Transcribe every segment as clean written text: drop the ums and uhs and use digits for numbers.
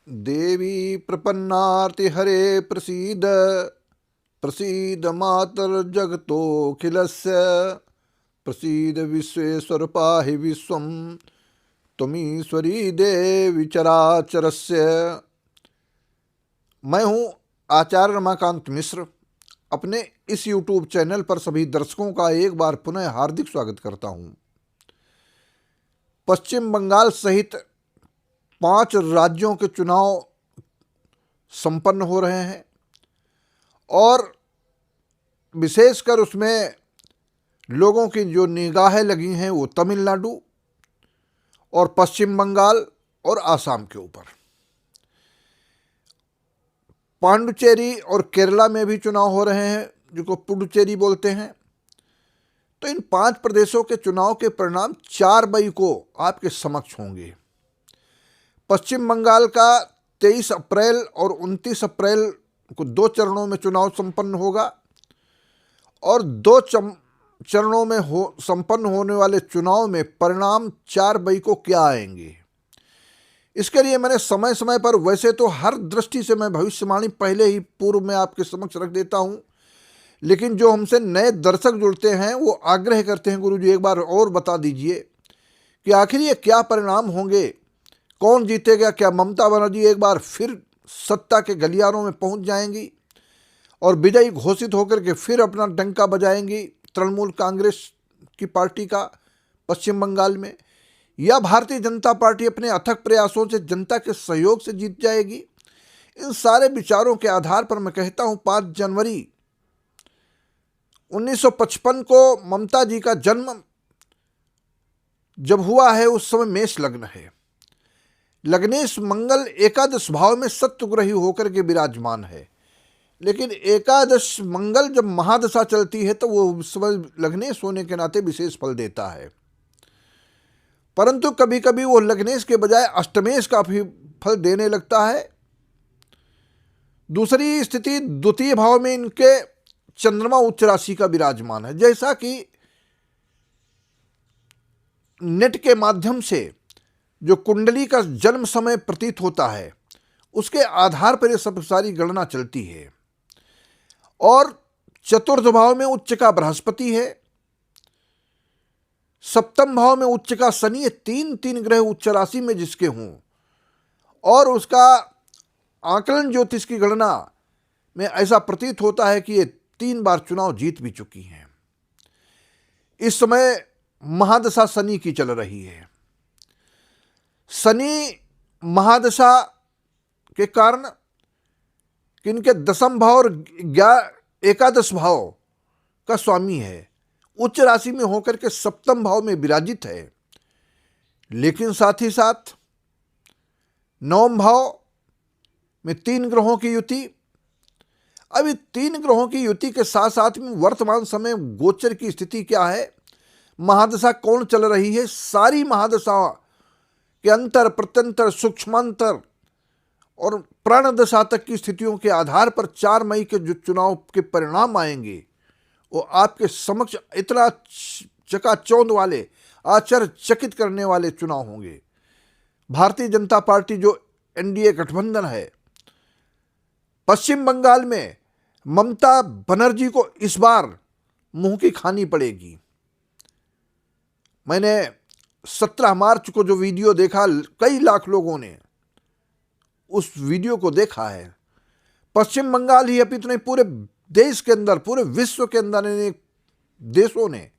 देवी प्रपन्नार्ति हरे प्रसीद प्रसीद मातर्जगतोऽखिलस्य प्रसीद विश्वेश्वर पाहि विश्वं त्वमीश्वरी देवी चराचरस्य। मैं हूं आचार्य रमाकांत मिश्र। अपने इस YouTube चैनल पर सभी दर्शकों का एक बार पुनः हार्दिक स्वागत करता हूं। पश्चिम बंगाल सहित 5 राज्यों के चुनाव संपन्न हो रहे हैं और विशेषकर उसमें लोगों की जो निगाहें लगी हैं वो तमिलनाडु और पश्चिम बंगाल और आसाम के ऊपर। पांडुचेरी और केरला में भी चुनाव हो रहे हैं, जिसको पुडुचेरी बोलते हैं। तो इन 5 प्रदेशों के चुनाव के परिणाम 4 मई को आपके समक्ष होंगे। पश्चिम बंगाल का 23 अप्रैल और 29 अप्रैल को 2 चरणों में चुनाव संपन्न होगा और 2 चरणों में संपन्न होने वाले चुनाव में परिणाम 4 मई को क्या आएंगे, इसके लिए मैंने समय समय पर, वैसे तो हर दृष्टि से मैं भविष्यवाणी पहले ही पूर्व में आपके समक्ष रख देता हूं, लेकिन जो हमसे नए दर्शक जुड़ते हैं वो आग्रह करते हैं, गुरुजी एक बार और बता दीजिए कि आखिर ये क्या परिणाम होंगे, कौन जीतेगा, क्या ममता बनर्जी एक बार फिर सत्ता के गलियारों में पहुंच जाएंगी और विजयी घोषित होकर के फिर अपना डंका बजाएंगी तृणमूल कांग्रेस की पार्टी का पश्चिम बंगाल में, या भारतीय जनता पार्टी अपने अथक प्रयासों से जनता के सहयोग से जीत जाएगी। इन सारे विचारों के आधार पर मैं कहता हूं 5 जनवरी 1955 को ममता जी का जन्म जब हुआ है उस समय मेष लग्न है। लग्नेश मंगल एकादश भाव में सत्वग्रही होकर के विराजमान है, लेकिन एकादश मंगल जब महादशा चलती है तो वो समय लग्नेश होने के नाते विशेष फल देता है, परंतु कभी कभी वो लग्नेश के बजाय अष्टमेश का भी फल देने लगता है। दूसरी स्थिति द्वितीय भाव में इनके चंद्रमा उच्च राशि का विराजमान है। जैसा कि नेट के माध्यम से जो कुंडली का जन्म समय प्रतीत होता है उसके आधार पर ये सब सारी गणना चलती है। और चतुर्थ भाव में उच्च का बृहस्पति है, सप्तम भाव में उच्च का शनि, 3 ग्रह उच्च राशि में जिसके हों, और उसका आकलन ज्योतिष की गणना में ऐसा प्रतीत होता है कि ये 3 बार चुनाव जीत भी चुकी हैं। इस समय महादशा शनि की चल रही है। शनि महादशा के कारण इनके दशम भाव और एकादश भाव का स्वामी है, उच्च राशि में होकर के सप्तम भाव में विराजित है, लेकिन साथ ही साथ नवम भाव में 3 ग्रहों की युति। अब 3 ग्रहों की युति के साथ साथ में वर्तमान समय गोचर की स्थिति क्या है, महादशा कौन चल रही है, सारी महादशा के अंतर प्रत्यंतर सूक्ष्मांतर और प्राणदशा तक की स्थितियों के आधार पर 4 मई के जो चुनाव के परिणाम आएंगे वो आपके समक्ष इतना चकाचौंध वाले, आश्चर्यचकित करने वाले चुनाव होंगे। भारतीय जनता पार्टी जो एनडीए गठबंधन है, पश्चिम बंगाल में ममता बनर्जी को इस बार मुंह की खानी पड़ेगी। मैंने 17 मार्च को जो वीडियो देखा, कई लाख लोगों ने उस वीडियो को देखा है। पश्चिम बंगाल ही अभी इतने पूरे देश के अंदर, पूरे विश्व के अंदर देशों ने,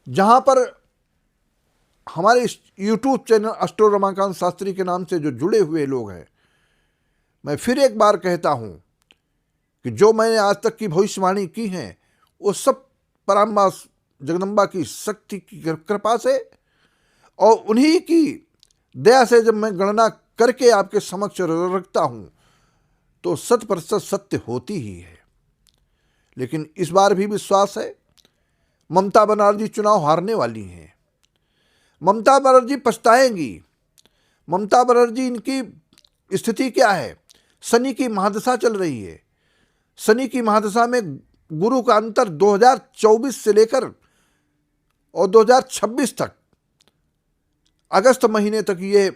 जहां पर हमारे YouTube channel astro Ramakant Shastri के नाम से जो जुड़े हुए लोग हैं, मैं फिर एक बार कहता हूं कि जो मैंने आज तक की भविष्यवाणी की है वो सब पराम्बा जगदम्बा की शक्ति की कृपा से और उन्हीं की दया से जब मैं गणना करके आपके समक्ष रखता हूं तो 100% सत्य होती ही है। लेकिन इस बार भी विश्वास है ममता बनर्जी चुनाव हारने वाली हैं। ममता बनर्जी पछताएंगी। ममता बनर्जी, इनकी स्थिति क्या है, शनि की महादशा चल रही है। शनि की महादशा में गुरु का अंतर 2024 से लेकर और 2026 तक, अगस्त महीने तक ये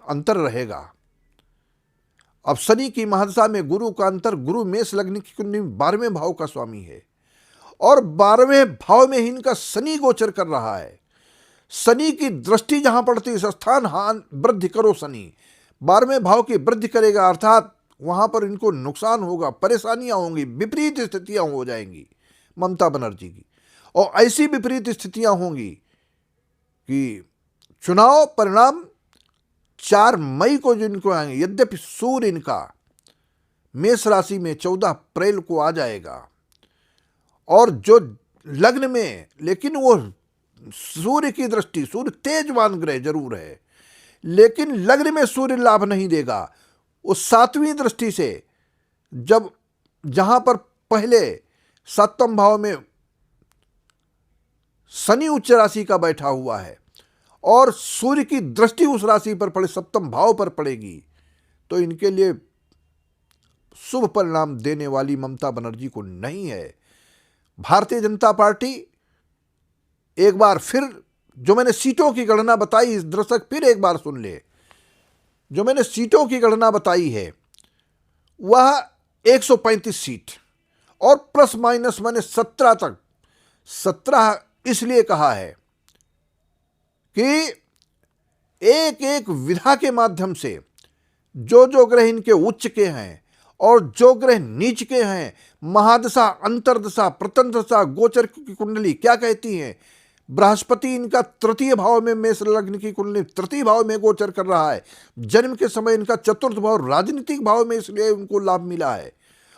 अंतर रहेगा। अब शनि की महादशा में गुरु का अंतर, गुरु मेष लग्न की कुंडली में 12वें भाव का स्वामी है और 12वें भाव में ही इनका शनि गोचर कर रहा है। शनि की दृष्टि जहां पड़ती है, स्थान हान वृद्धि करो शनि, 12वें भाव की वृद्धि करेगा, अर्थात वहां पर इनको नुकसान होगा, परेशानियां होंगी, विपरीत स्थितियां हो जाएंगी ममता बनर्जी की। और ऐसी विपरीत स्थितियां होंगी कि चुनाव परिणाम 4 मई को जिनको आएंगे, यद्यपि सूर्य इनका मेष राशि में 14 अप्रैल को आ जाएगा और जो लग्न में, लेकिन वो सूर्य की दृष्टि, सूर्य तेजवान ग्रह जरूर है, लेकिन लग्न में सूर्य लाभ नहीं देगा। उस 7वीं दृष्टि से, जब जहां पर पहले 7वें भाव में शनि उच्च राशि का बैठा हुआ है और सूर्य की दृष्टि उस राशि पर पड़े, 7वें भाव पर पड़ेगी, तो इनके लिए शुभ परिणाम देने वाली ममता बनर्जी को नहीं है। भारतीय जनता पार्टी एक बार फिर, जो मैंने सीटों की गणना बताई, इस दर्शक फिर एक बार सुन ले, जो मैंने सीटों की गणना बताई है वह 135 सीट और प्लस माइनस मैंने 17 तक, 17 इसलिए कहा है कि एक एक विधा के माध्यम से जो ग्रह इनके उच्च के हैं और जो ग्रह नीच के हैं, महादशा, अंतरदशा, प्रतंत्रदशा, गोचर की कुंडली क्या कहती है। बृहस्पति इनका 3 भाव में, मेष लग्न की कुंडली 3 भाव में गोचर कर रहा है। जन्म के समय इनका 4th भाव राजनीतिक भाव में, इसलिए उनको लाभ मिला है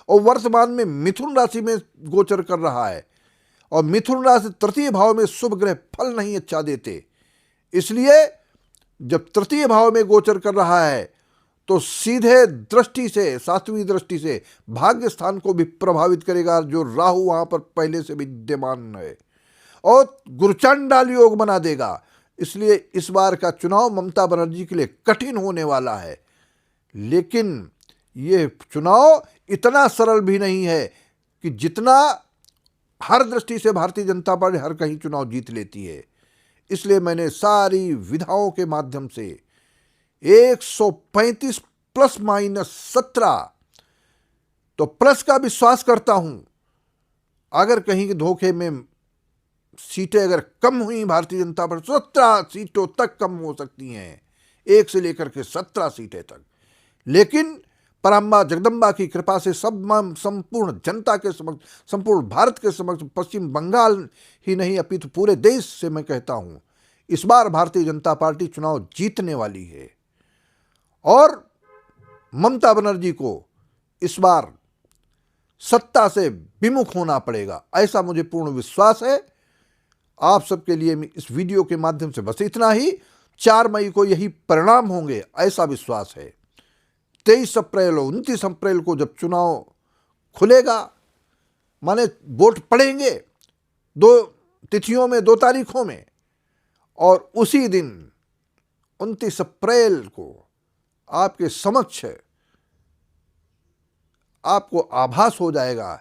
और वर्तमान में मिथुन राशि में गोचर कर रहा है और मिथुन राशि 3 भाव में शुभ ग्रह फल नहीं अच्छा देते, इसलिए जब 3 भाव में गोचर कर रहा है तो सीधे दृष्टि से, 7वीं दृष्टि से भाग्य स्थान को भी प्रभावित करेगा, जो राहु वहां पर पहले से विद्यमान है और गुरुचांडाल योग बना देगा। इसलिए इस बार का चुनाव ममता बनर्जी के लिए कठिन होने वाला है, लेकिन यह चुनाव इतना सरल भी नहीं है कि जितना हर दृष्टि से भारतीय जनता पार्टी हर कहीं चुनाव जीत लेती है। इसलिए मैंने सारी विधाओं के माध्यम से 135 प्लस माइनस 17, तो प्लस का विश्वास करता हूं। अगर कहीं धोखे में सीटें अगर कम हुई भारतीय जनता पार्टी, 17 सीटों तक कम हो सकती हैं, 1 से लेकर के 17 सीटें तक, लेकिन पराम्बा जगदम्बा की कृपा से सब संपूर्ण जनता के समक्ष, संपूर्ण भारत के समक्ष, पश्चिम बंगाल ही नहीं अपितु पूरे देश से मैं कहता हूं, इस बार भारतीय जनता पार्टी चुनाव जीतने वाली है और ममता बनर्जी को इस बार सत्ता से विमुख होना पड़ेगा, ऐसा मुझे पूर्ण विश्वास है। आप सबके लिए इस वीडियो के माध्यम से बस इतना ही। 4 मई को यही परिणाम होंगे, ऐसा विश्वास है। 23 अप्रैल और 29 अप्रैल को जब चुनाव खुलेगा, माने वोट पड़ेंगे 2 तिथियों में, 2 तारीखों में, और उसी दिन 29 अप्रैल को आपके समक्ष आपको आभास हो जाएगा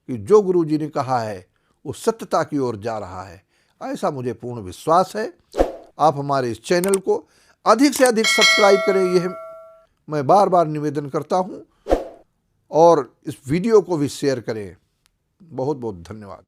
कि जो गुरु जी ने कहा है वो सत्यता की ओर जा रहा है, ऐसा मुझे पूर्ण विश्वास है। आप हमारे इस चैनल को अधिक से अधिक सब्सक्राइब करें, यह मैं बार बार निवेदन करता हूं, और इस वीडियो को भी शेयर करें। बहुत बहुत धन्यवाद।